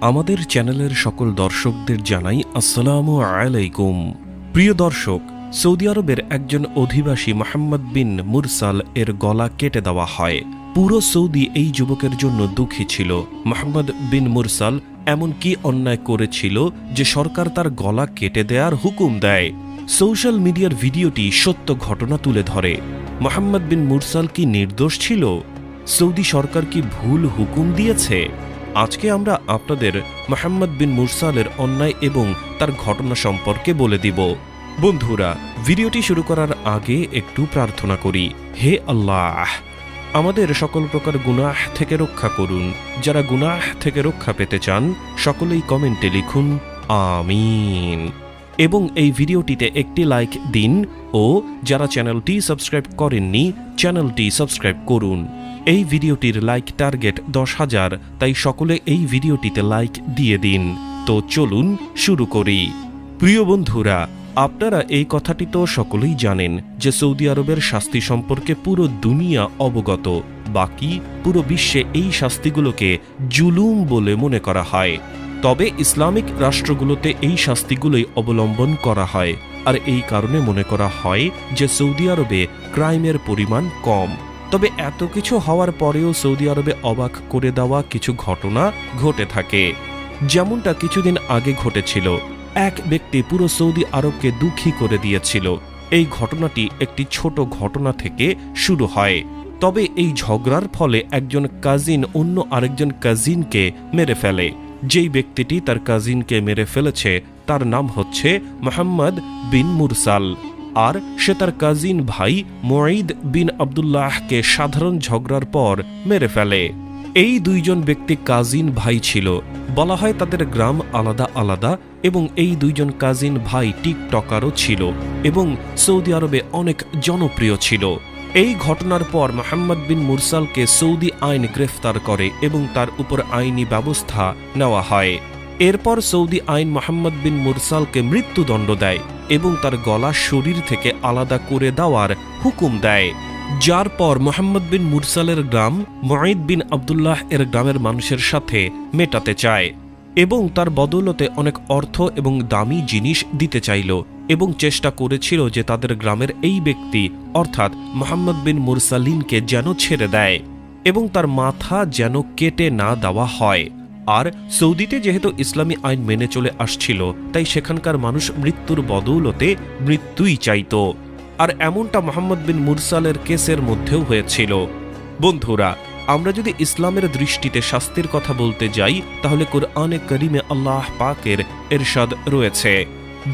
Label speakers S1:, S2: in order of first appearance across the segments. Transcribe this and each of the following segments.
S1: আমাদের চ্যানেলের সকল দর্শকদের জানাই আসসালামু আলাইকুম। প্রিয় দর্শক, সৌদি আরবের একজন অধিবাসী মোহাম্মদ বিন মুরসাল এর গলা কেটে দেওয়া হয়। পুরো সৌদি এই যুবকের জন্য দুঃখী ছিল। মোহাম্মদ বিন মুরসাল এমন কি অন্যায় করেছিল যে সরকার তার গলা কেটে দেওয়ার হুকুম দেয়? সোশ্যাল মিডিয়ার ভিডিওটি সত্য ঘটনা তুলে ধরে। মোহাম্মদ বিন মুরসাল কি নির্দোষ ছিল? সৌদি সরকার কি ভুল হুকুম দিয়েছে? আজকে আমরা আপনাদের মোহাম্মদ বিন মুরসালের অন্যায় এবং তার ঘটনা সম্পর্কে বলে দিব। বন্ধুরা, ভিডিওটি শুরু করার আগে একটু প্রার্থনা করি। হে আল্লাহ, আমাদের সকল প্রকার গুনাহ থেকে রক্ষা করুন। যারা গুনাহ থেকে রক্ষা পেতে চান সকলেই কমেন্টে লিখুন আমিন, এবং এই ভিডিওটিতে একটি লাইক দিন ও যারা চ্যানেলটি সাবস্ক্রাইব করেননি চ্যানেলটি সাবস্ক্রাইব করুন। এই ভিডিওটির লাইক টার্গেট 10,000, তাই সকলে এই ভিডিওটিতে লাইক দিয়ে দিন। তো চলুন শুরু করি। প্রিয় বন্ধুরা, আপনারা এই কথাটি তো সকলেই জানেন যে সৌদি আরবের শাস্তি সম্পর্কে পুরো দুনিয়া অবগত। বাকি পুরো বিশ্বে এই শাস্তিগুলোকে জুলুম বলে মনে করা হয়। তবে ইসলামিক রাষ্ট্রগুলোতে এই শাস্তিগুলোই অবলম্বন করা হয়, আর এই কারণে মনে করা হয় যে সৌদি আরবে ক্রাইমের পরিমাণ কম। তবে এত কিছু হওয়ার পরেও সৌদি আরবে অবাক করে দেওয়া কিছু ঘটনা ঘটে থাকে। যেমনটা কিছুদিন আগে ঘটেছিল, এক ব্যক্তি পুরো সৌদি আরবকে দুঃখী করে দিয়েছিল। এই ঘটনাটি একটি ছোট ঘটনা থেকে শুরু হয়। তবে এই ঝগড়ার ফলে একজন কাজিন অন্য আরেকজন কাজিনকে মেরে ফেলে। যেই ব্যক্তিটি তার কাজিনকে মেরে ফেলেছে তার নাম হচ্ছে মোহাম্মদ বিন মুরসাল, আর সে তার কাজিন ভাই মুঈদ বিন আবদুল্লাহকে সাধারণ ঝগড়ার পর মেরে ফেলে। এই দুইজন ব্যক্তি কাজিন ভাই ছিল। বলা হয় তাদের গ্রাম আলাদা আলাদা, এবং এই দুইজন কাজিন ভাই টিকটকারও ছিল এবং সৌদি আরবে অনেক জনপ্রিয় ছিল। এই ঘটনার পর মোহাম্মদ বিন মুরসালকে সৌদি আইন গ্রেফতার করে এবং তার উপর আইনি ব্যবস্থা নেওয়া হয়। এরপর সৌদি আইন মোহাম্মদ বিন মুরসালকে মৃত্যুদণ্ড দেয় এবং তার গলা শরীর থেকে আলাদা করে দেওয়ার হুকুম দেয়। যার পর মোহাম্মদ বিন মুরসালের গ্রাম মুঈদ বিন আবদুল্লাহ এর গ্রামের মানুষের সাথে মেটাতে চায় এবং তার বদৌলতে অনেক অর্থ এবং দামি জিনিস দিতে চাইল এবং চেষ্টা করেছিল যে তাদের গ্রামের এই ব্যক্তি অর্থাৎ মোহাম্মদ বিন মুরসালিনকে যেন ছেড়ে দেয় এবং তার মাথা যেন কেটে না দেওয়া হয়। আর সৌদিতে যেহেতু ইসলামী আইন মেনে চলে আসছিল, তাই সেখানকার মানুষ মৃত্যুর বদৌলতে মৃত্যুই চাইত। আর এমনটা মোহাম্মদ বিন মুরসালের কেসের মধ্যেও হয়েছিল। বন্ধুরা, আমরা যদি ইসলামের দৃষ্টিতে শাস্তির কথা বলতে যাই, তাহলে কোরআনে কারিমে আল্লাহ পাকের ইরশাদ রয়েছে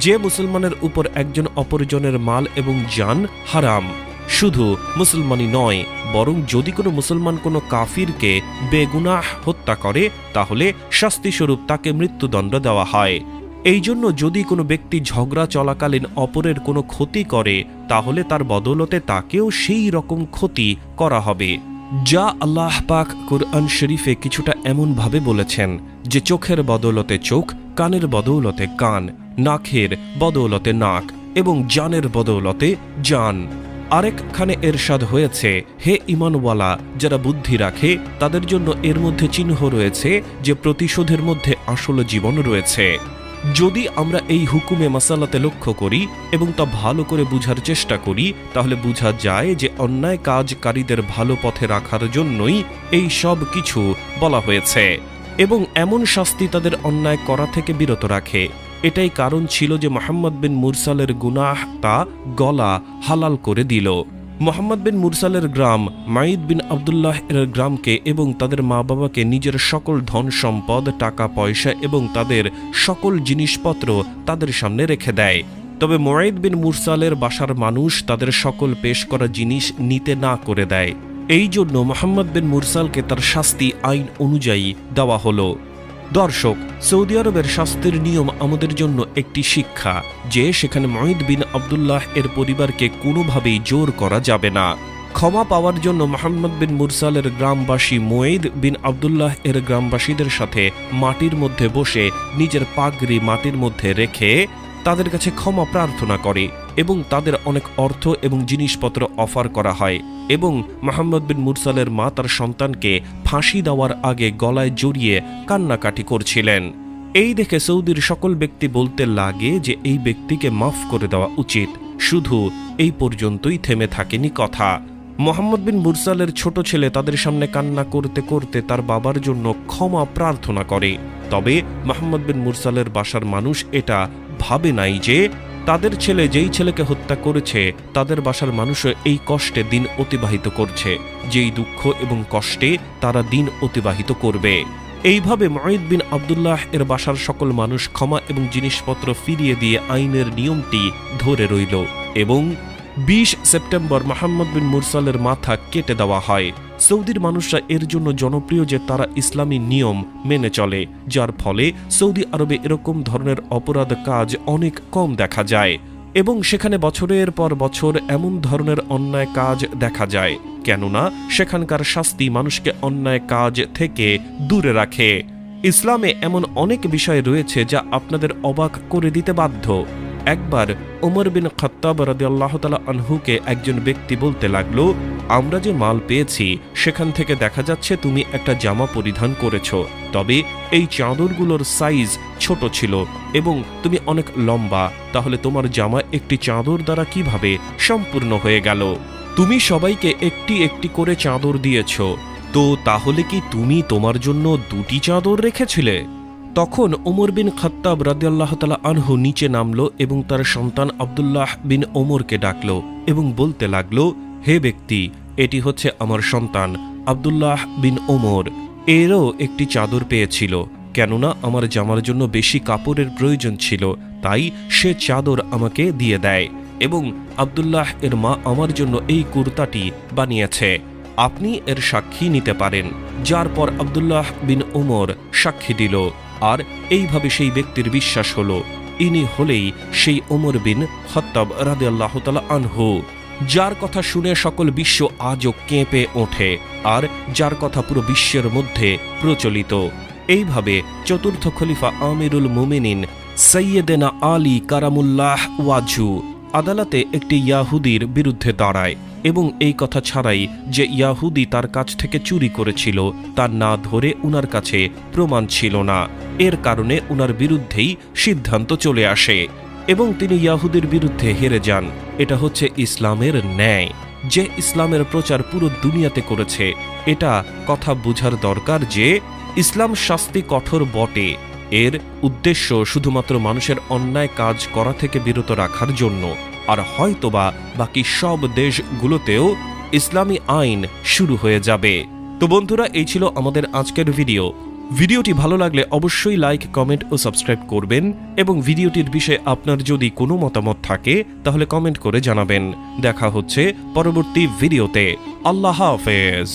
S1: যে মুসলমানের উপর একজন অপরজনের মাল এবং জান হারাম। শুধু মুসলমানই নয়, বরং যদি কোনো মুসলমান কোনো কাফিরকে বেগুনাহ হত্যা করে তাহলে শাস্তিস্বরূপ তাকে মৃত্যুদণ্ড দেওয়া হয়। এই জন্য যদি কোনো ব্যক্তি ঝগড়া চলাকালীন অপরের কোনো ক্ষতি করে তাহলে তার বদৌলতে তাকেও সেই রকম ক্ষতি করা হবে। যা আল্লাহ পাক কুরআন শরীফে কিছুটা এমনভাবে বলেছেন যে চোখের বদৌলতে চোখ, কানের বদৌলতে কান, নাকের বদৌলতে নাক এবং জানের বদৌলতে জান। আরেকখানে এরশাদ হয়েছে, হে ঈমানওয়ালা, যারা বুদ্ধি রাখে তাদের জন্য এর মধ্যে চিহ্ন রয়েছে যে প্রতিশোধের মধ্যে আসল জীবন রয়েছে। যদি আমরা এই হুকুমে মাসালাতে লক্ষ্য করি এবং তা ভালো করে বুঝার চেষ্টা করি, তাহলে বোঝা যায় যে অন্যায় কাজকারীদের ভালো পথে রাখার জন্যই এই সব কিছু বলা হয়েছে এবং এমন শাস্তি তাদের অন্যায় করা থেকে বিরত রাখে। এটাই কারণ ছিল যে মোহাম্মদ বিন মুরসালের গুনাহ তা গলা হালাল করে দিল। মোহাম্মদ বিন মুরসালের গ্রাম মুঈদ বিন আবদুল্লাহ এর গ্রামকে এবং তাদের মা বাবাকে নিজের সকল ধন সম্পদ, টাকা পয়সা এবং তাদের সকল জিনিসপত্র তাদের সামনে রেখে দেয়। তবে মুঈদ বিন মুরসালের বাসার মানুষ তাদের সকল পেশ করা জিনিস নিতে না করে দেয়। এই জন্য মোহাম্মদ বিন মুরসালকে তার শাস্তি আইন অনুযায়ী দেওয়া হলো। দর্শক, সৌদি আরবের শাস্তির নিয়ম আমাদের জন্য একটি শিক্ষা যে সেখানে মুঈদ বিন আবদুল্লাহ এর পরিবারকে কোনোভাবেই জোর করা যাবে না। ক্ষমা পাওয়ার জন্য মোহাম্মদ বিন মুরসালের গ্রামবাসী মুঈদ বিন আবদুল্লাহ এর গ্রামবাসীদের সাথে মাটির মধ্যে বসে নিজের পাগড়ি মাটির মধ্যে রেখে তাদের কাছে ক্ষমা প্রার্থনা করে এবং তাদের অনেক অর্থ এবং জিনিসপত্র অফার করা হয় এবং মোহাম্মদ বিন মুরসালের মা তার সন্তানকে ফাঁসি দেওয়ার আগে গলায় জড়িয়ে কান্নাকাটি করছিলেন। এই দেখে সৌদির সকল ব্যক্তি বলতে লাগে যে এই ব্যক্তিকে মাফ করে দেওয়া উচিত। শুধু এই পর্যন্তই থেমে থাকেনি কথা। মোহাম্মদ বিন মুরসালের ছোট ছেলে তাদের সামনে কান্না করতে করতে তার বাবার জন্য ক্ষমা প্রার্থনা করে। তবে মোহাম্মদ বিন মুরসালের বাসার মানুষ এটা ভাবে নাই যে তাদের ছেলে যেই ছেলেকে হত্যা করেছে তাদের বাসার মানুষও এই কষ্টে দিন অতিবাহিত করছে, যেই দুঃখ এবং কষ্টে তারা দিন অতিবাহিত করবে। এইভাবে মুঈদ বিন আবদুল্লাহ এর বাসার সকল মানুষ ক্ষমা এবং জিনিসপত্র ফিরিয়ে দিয়ে আইনের নিয়মটি ধরে রইল এবং 20 সেপ্টেম্বর মোহাম্মদ বিন মুরসালের মাথা কেটে দেওয়া হয়। সৌদির মানুষরা এর জন্য জনপ্রিয় যে তারা ইসলামী নিয়ম মেনে চলে, যার ফলে সৌদি আরবে এরকম ধরনের অপরাধ কাজ অনেক কম দেখা যায় এবং সেখানে বছরের পর বছর এমন ধরনের অন্যায় কাজ দেখা যায়, কেননা সেখানকার শাস্তি মানুষকে অন্যায় কাজ থেকে দূরে রাখে। ইসলামে এমন অনেক বিষয় রয়েছে যা আপনাদের অবাক করে দিতে বাধ্য। একবার ওমর বিন খাত্তাব রাদিয়াল্লাহু তাআলা আনহুকে একজন ব্যক্তি বলতে লাগলো, আমরা যে মাল পেয়েছি সেখান থেকে দেখা যাচ্ছে তুমি একটা জামা পরিধান করেছো, তবে এই চাদরগুলোর সাইজ ছোট ছিল এবং তুমি অনেক লম্বা, তাহলে তোমার জামা একটি চাদর দ্বারা কিভাবে সম্পূর্ণ হয়ে গেল? তুমি সবাইকে একটি একটি করে চাদর দিয়েছ, তো তাহলে কি তুমি তোমার জন্য দুটি চাদর রেখেছিলে? তখন ওমর বিন খাত্তাব রাদিয়াল্লাহু তাআলা আনহু নিচে নামলো এবং তার সন্তান আব্দুল্লাহ বিন ওমরকে ডাকলো এবং বলতে লাগলো, হে ব্যক্তি, এটি হচ্ছে আমার সন্তান আব্দুল্লাহ বিন ওমর, এরও একটি চাদর পেয়েছিল, কেননা আমার জামার জন্য বেশি কাপড়ের প্রয়োজন ছিল, তাই সে চাদর আমাকে দিয়ে দেয় এবং আব্দুল্লাহ এর মা আমার জন্য এই কুর্তাটি বানিয়েছে, আপনি এর সাক্ষী নিতে পারেন। যার পর আব্দুল্লাহ বিন ওমর সাক্ষী দিল আর এইভাবে সেই ব্যক্তির বিশ্বাস হলো ইনি হলেই সেই ওমর বিন খাত্তাব রাদিয়াল্লাহু তাআলা আনহু, যার কথা শুনে সকল বিশ্ব আজও কেঁপে ওঠে আর যার কথা পুরো বিশ্বের মধ্যে প্রচলিত। এইভাবে চতুর্থ খলিফা আমিরুল মুমিনিন সৈয়দেনা আলী কারামুল্লাহ ওয়াজহু আদালতে একটি ইয়াহুদির বিরুদ্ধে দাঁড়ায় এবং এই কথা ছাড়াই যে ইয়াহুদি তার কাছ থেকে চুরি করেছিল তা না ধরে উনার কাছে প্রমাণ ছিল না, এর কারণে উনার বিরুদ্ধেই সিদ্ধান্ত চলে আসে এবং তিনি ইয়াহুদির বিরুদ্ধে হেরে যান। এটা হচ্ছে ইসলামের ন্যায়, যে ইসলামের প্রচার পুরো দুনিয়াতে করেছে। এটা কথা বোঝার দরকার যে ইসলাম শাস্তি কঠোর বটে, এর উদ্দেশ্য শুধুমাত্র মানুষের অন্যায় কাজ করা থেকে বিরত রাখার জন্য, আর হয়তোবা বাকি সব দেশগুলোতেও ইসলামী আইন শুরু হয়ে যাবে। তো বন্ধুরা, এই ছিল আমাদের আজকের ভিডিওটি ভালো লাগলে অবশ্যই লাইক, কমেন্ট ও সাবস্ক্রাইব করবেন এবং ভিডিওটির বিষয়ে আপনার যদি কোনো মতামত থাকে তাহলে কমেন্ট করে জানাবেন। দেখা হচ্ছে পরবর্তী ভিডিওতে। আল্লাহ হাফেজ।